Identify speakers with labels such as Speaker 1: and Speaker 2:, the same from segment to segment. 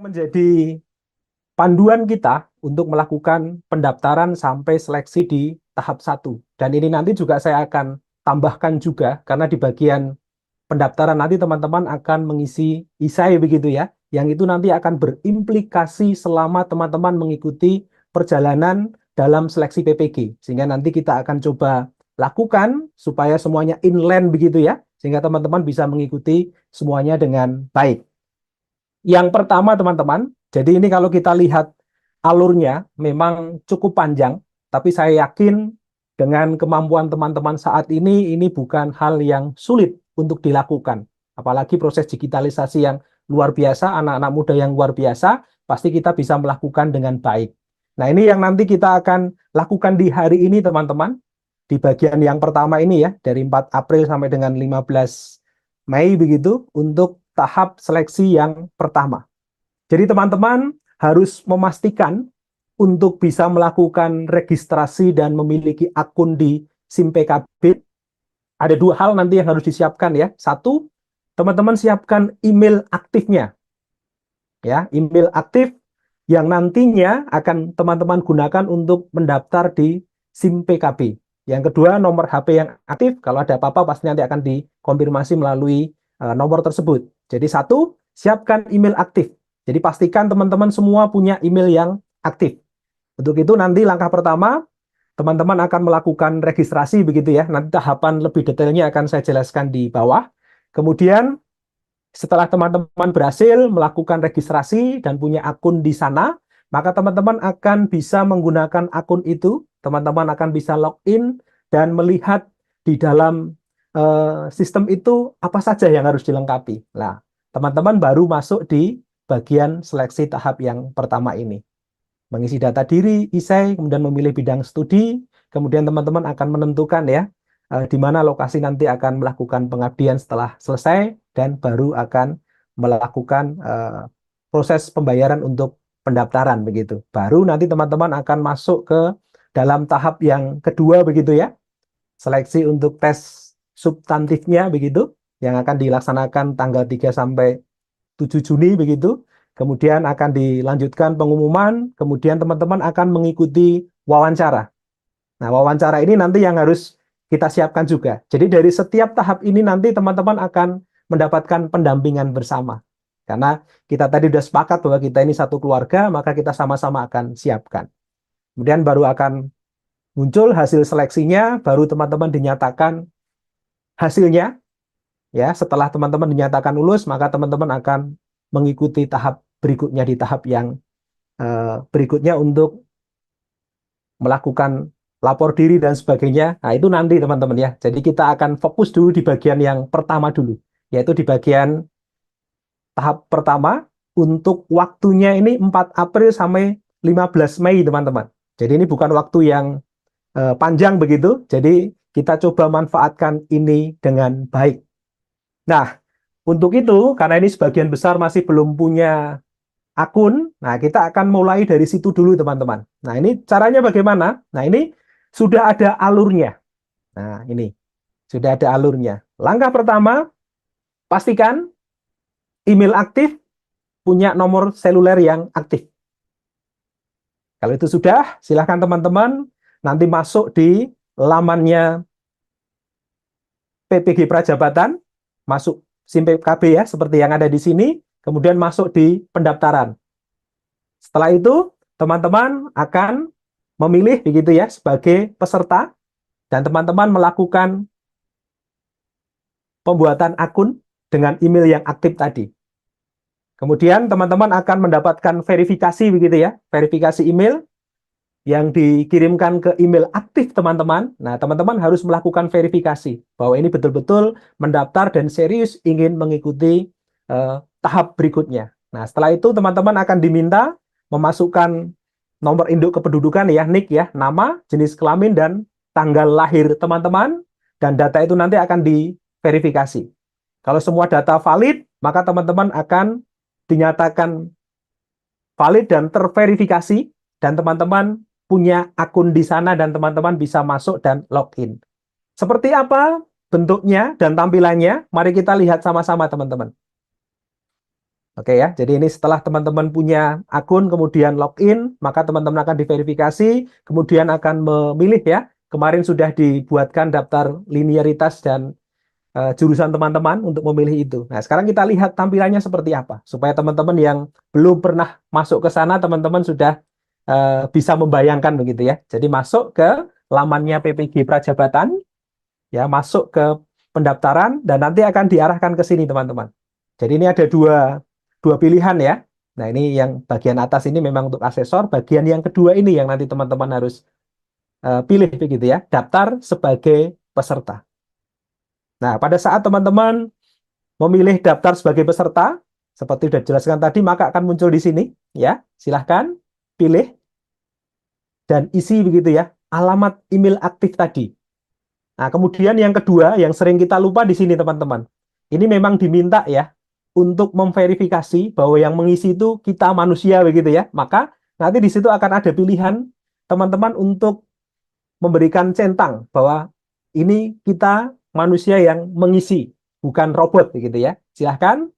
Speaker 1: menjadi panduan kita untuk melakukan pendaftaran sampai seleksi di tahap satu. Dan ini nanti juga saya akan tambahkan juga, karena di bagian pendaftaran nanti teman-teman akan mengisi isai begitu ya, yang itu nanti akan berimplikasi selama teman-teman mengikuti perjalanan dalam seleksi PPG. Sehingga nanti kita akan coba lakukan supaya semuanya inland begitu ya, sehingga teman-teman bisa mengikuti semuanya dengan baik. Yang pertama teman-teman, jadi ini kalau kita lihat alurnya memang cukup panjang, tapi saya yakin dengan kemampuan teman-teman saat ini bukan hal yang sulit untuk dilakukan. Apalagi proses digitalisasi yang luar biasa, anak-anak muda yang luar biasa, pasti kita bisa melakukan dengan baik. Nah ini yang nanti kita akan lakukan di hari ini teman-teman, di bagian yang pertama ini ya, dari 4 April sampai dengan 15 Mei begitu, untuk tahap seleksi yang pertama. Jadi teman-teman harus memastikan untuk bisa melakukan registrasi dan memiliki akun di SIM PKB, ada 2 hal nanti yang harus disiapkan ya. Satu, teman-teman siapkan email aktifnya. Ya, email aktif yang nantinya akan teman-teman gunakan untuk mendaftar di SIM PKB. Yang kedua, nomor HP yang aktif. Kalau ada apa-apa pasti nanti akan dikonfirmasi melalui nomor tersebut. Jadi satu, siapkan email aktif. Jadi pastikan teman-teman semua punya email yang aktif. Untuk itu nanti langkah pertama, teman-teman akan melakukan registrasi begitu ya. Nanti tahapan lebih detailnya akan saya jelaskan di bawah. Kemudian setelah teman-teman berhasil melakukan registrasi dan punya akun di sana, maka teman-teman akan bisa menggunakan akun itu, teman-teman akan bisa login dan melihat di dalam sistem itu apa saja yang harus dilengkapi. Nah, teman-teman baru masuk di bagian seleksi tahap yang pertama ini. Mengisi data diri, isai, kemudian memilih bidang studi, kemudian teman-teman akan menentukan ya, di mana lokasi nanti akan melakukan pengabdian setelah selesai, dan baru akan melakukan proses pembayaran untuk pendaftaran begitu. Baru nanti teman-teman akan masuk ke dalam tahap yang kedua begitu ya, seleksi untuk tes substantifnya begitu, yang akan dilaksanakan tanggal 3 sampai 7 Juni begitu. Kemudian akan dilanjutkan pengumuman, kemudian teman-teman akan mengikuti wawancara. Nah, wawancara ini nanti yang harus kita siapkan juga. Jadi dari setiap tahap ini nanti teman-teman akan mendapatkan pendampingan bersama. Karena kita tadi sudah sepakat bahwa kita ini satu keluarga, maka kita sama-sama akan siapkan. Kemudian baru akan muncul hasil seleksinya, baru teman-teman dinyatakan hasilnya. Ya, setelah teman-teman dinyatakan lulus, maka teman-teman akan mengikuti tahap berikutnya di tahap yang berikutnya untuk melakukan lapor diri dan sebagainya. Nah, itu nanti teman-teman ya. Jadi kita akan fokus dulu di bagian yang pertama dulu, yaitu di bagian tahap pertama untuk waktunya ini 4 April sampai 15 Mei teman-teman. Jadi ini bukan waktu yang panjang begitu. Jadi kita coba manfaatkan ini dengan baik. Nah, untuk itu, karena ini sebagian besar masih belum punya akun, nah kita akan mulai dari situ dulu teman-teman. Nah ini caranya bagaimana? Nah ini sudah ada alurnya. Nah ini, sudah ada alurnya. Langkah pertama, pastikan email aktif, punya nomor seluler yang aktif. Kalau itu sudah, silahkan teman-teman nanti masuk di lamannya PPG Prajabatan, masuk SIM PKB ya, seperti yang ada di sini, kemudian masuk di pendaftaran. Setelah itu, teman-teman akan memilih begitu ya sebagai peserta, dan teman-teman melakukan pembuatan akun dengan email yang aktif tadi. Kemudian teman-teman akan mendapatkan verifikasi begitu ya, verifikasi email yang dikirimkan ke email aktif teman-teman. Nah, teman-teman harus melakukan verifikasi bahwa ini betul-betul mendaftar dan serius ingin mengikuti tahap berikutnya. Nah, setelah itu teman-teman akan diminta memasukkan nomor induk kependudukan ya, NIK ya, nama, jenis kelamin, dan tanggal lahir teman-teman, dan data itu nanti akan diverifikasi. Kalau semua data valid, maka teman-teman akan dinyatakan valid dan terverifikasi, dan teman-teman punya akun di sana, dan teman-teman bisa masuk dan login. Seperti apa bentuknya dan tampilannya? Mari kita lihat sama-sama teman-teman. Oke ya, jadi ini setelah teman-teman punya akun, kemudian login, maka teman-teman akan diverifikasi, kemudian akan memilih ya. Kemarin sudah dibuatkan daftar linearitas dan jurusan teman-teman untuk memilih itu. Nah, sekarang kita lihat tampilannya seperti apa, supaya teman-teman yang belum pernah masuk ke sana, teman-teman sudah bisa membayangkan begitu ya. Jadi masuk ke lamannya PPG Prajabatan, ya masuk ke pendaftaran, dan nanti akan diarahkan ke sini teman-teman. Jadi ini ada dua pilihan ya. Nah, ini yang bagian atas ini memang untuk asesor, bagian yang kedua ini yang nanti teman-teman harus pilih begitu ya, daftar sebagai peserta. Nah, pada saat teman-teman memilih daftar sebagai peserta, seperti sudah dijelaskan tadi, maka akan muncul di sini ya. Silahkan pilih dan isi begitu ya, alamat email aktif tadi. Nah, kemudian yang kedua yang sering kita lupa di sini teman-teman. Ini memang diminta ya untuk memverifikasi bahwa yang mengisi itu kita manusia begitu ya. Maka nanti di situ akan ada pilihan teman-teman untuk memberikan centang bahwa ini kita manusia yang mengisi, bukan robot begitu ya. Silahkan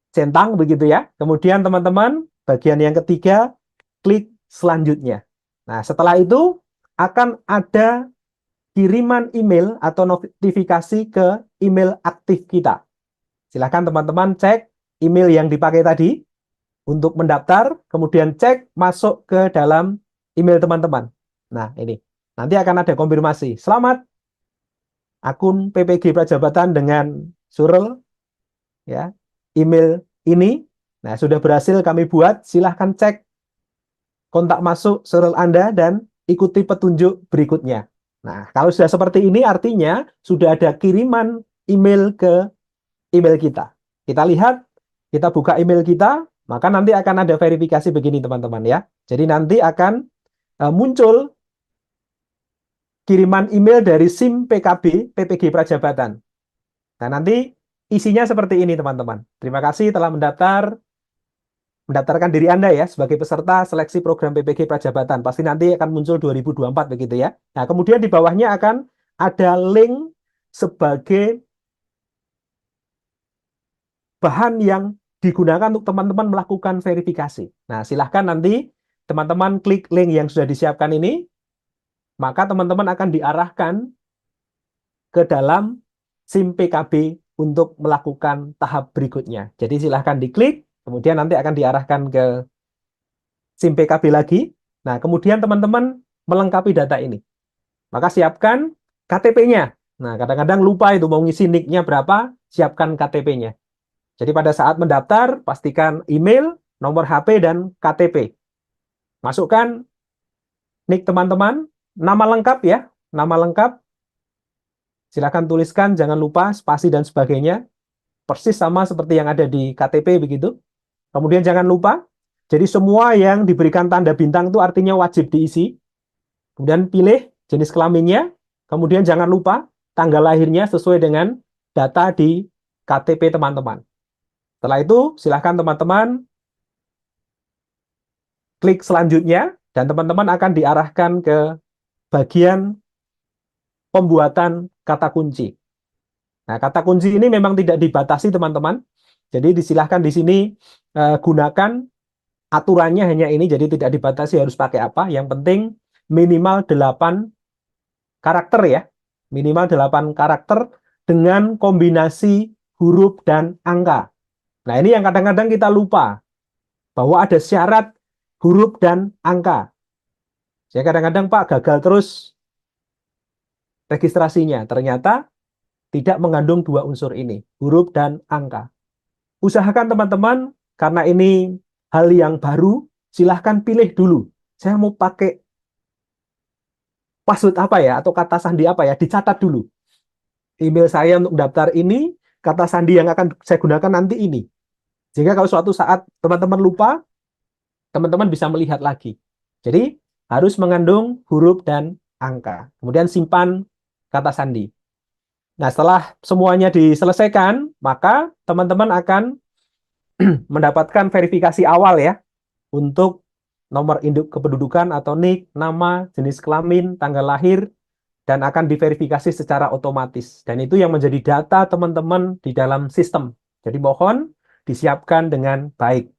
Speaker 1: centang begitu ya. Kemudian teman-teman, bagian yang ketiga, klik selanjutnya. Nah, setelah itu akan ada kiriman email atau notifikasi ke email aktif kita. Silahkan teman-teman cek email yang dipakai tadi untuk mendaftar, kemudian cek masuk ke dalam email teman-teman. Nah, ini. Nanti akan ada konfirmasi. Selamat, akun PPG Prajabatan dengan Surel, ya, email ini. Nah, sudah berhasil kami buat. Silahkan cek kontak masuk Surel Anda dan ikuti petunjuk berikutnya. Nah, kalau sudah seperti ini artinya sudah ada kiriman email ke email kita. Kita lihat, kita buka email kita, maka nanti akan ada verifikasi begini teman-teman ya. Jadi nanti akan muncul kiriman email dari SIM PKB PPG Prajabatan. Nah, nanti isinya seperti ini teman-teman. Terima kasih telah mendaftarkan diri Anda ya sebagai peserta seleksi program PPG Prajabatan. Pasti nanti akan muncul 2024 begitu ya. Nah, kemudian di bawahnya akan ada link sebagai bahan yang digunakan untuk teman-teman melakukan verifikasi. Nah, silahkan nanti teman-teman klik link yang sudah disiapkan ini, maka teman-teman akan diarahkan ke dalam SIM PKB untuk melakukan tahap berikutnya. Jadi silahkan diklik, kemudian nanti akan diarahkan ke SIM PKB lagi. Nah, kemudian teman-teman melengkapi data ini. Maka siapkan KTP-nya. Nah, kadang-kadang lupa itu mau ngisi NIK-nya berapa, siapkan KTP-nya. Jadi pada saat mendaftar, pastikan email, nomor HP, dan KTP. Masukkan NIK teman-teman, nama lengkap ya, nama lengkap. Silakan tuliskan, jangan lupa spasi dan sebagainya. Persis sama seperti yang ada di KTP begitu. Kemudian jangan lupa, jadi semua yang diberikan tanda bintang itu artinya wajib diisi. Kemudian pilih jenis kelaminnya. Kemudian jangan lupa tanggal lahirnya sesuai dengan data di KTP teman-teman. Setelah itu, silahkan teman-teman klik selanjutnya, dan teman-teman akan diarahkan ke bagian pembuatan kata kunci. Nah, kata kunci ini memang tidak dibatasi teman-teman. Jadi disilahkan di sini gunakan aturannya hanya ini, jadi tidak dibatasi harus pakai apa. Yang penting minimal 8 karakter ya. Minimal 8 karakter dengan kombinasi huruf dan angka. Nah, ini yang kadang-kadang kita lupa, bahwa ada syarat huruf dan angka. Saya kadang-kadang Pak gagal terus registrasinya. Ternyata tidak mengandung dua unsur ini, huruf dan angka. Usahakan teman-teman, karena ini hal yang baru, silahkan pilih dulu. Saya mau pakai password apa ya, atau kata sandi apa ya, dicatat dulu. Email saya untuk daftar ini, kata sandi yang akan saya gunakan nanti ini. Sehingga kalau suatu saat teman-teman lupa, teman-teman bisa melihat lagi. Jadi harus mengandung huruf dan angka. Kemudian simpan kata sandi. Nah, setelah semuanya diselesaikan, maka teman-teman akan mendapatkan verifikasi awal ya untuk nomor induk kependudukan atau NIK, nama, jenis kelamin, tanggal lahir, dan akan diverifikasi secara otomatis. Dan itu yang menjadi data teman-teman di dalam sistem. Jadi mohon disiapkan dengan baik.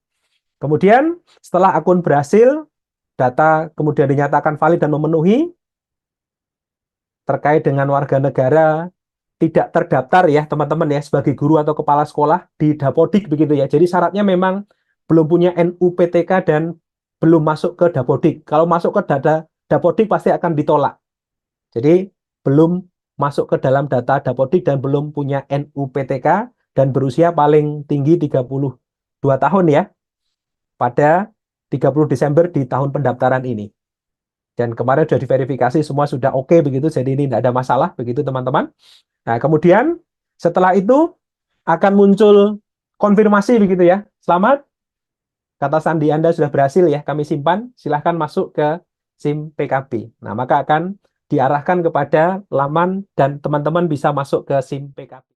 Speaker 1: Kemudian setelah akun berhasil, data kemudian dinyatakan valid dan memenuhi, terkait dengan warga negara tidak terdaftar ya teman-teman ya sebagai guru atau kepala sekolah di Dapodik begitu ya. Jadi syaratnya memang belum punya NUPTK dan belum masuk ke Dapodik. Kalau masuk ke Dapodik pasti akan ditolak. Jadi belum masuk ke dalam data Dapodik dan belum punya NUPTK dan berusia paling tinggi 32 tahun ya pada 30 Desember di tahun pendaftaran ini. Dan kemarin sudah diverifikasi semua sudah oke begitu, jadi ini tidak ada masalah begitu teman-teman. Nah, kemudian setelah itu akan muncul konfirmasi begitu ya. Selamat, kata sandi Anda sudah berhasil ya, kami simpan, silahkan masuk ke SIM PKB. Nah, maka akan diarahkan kepada laman dan teman-teman bisa masuk ke SIM PKB.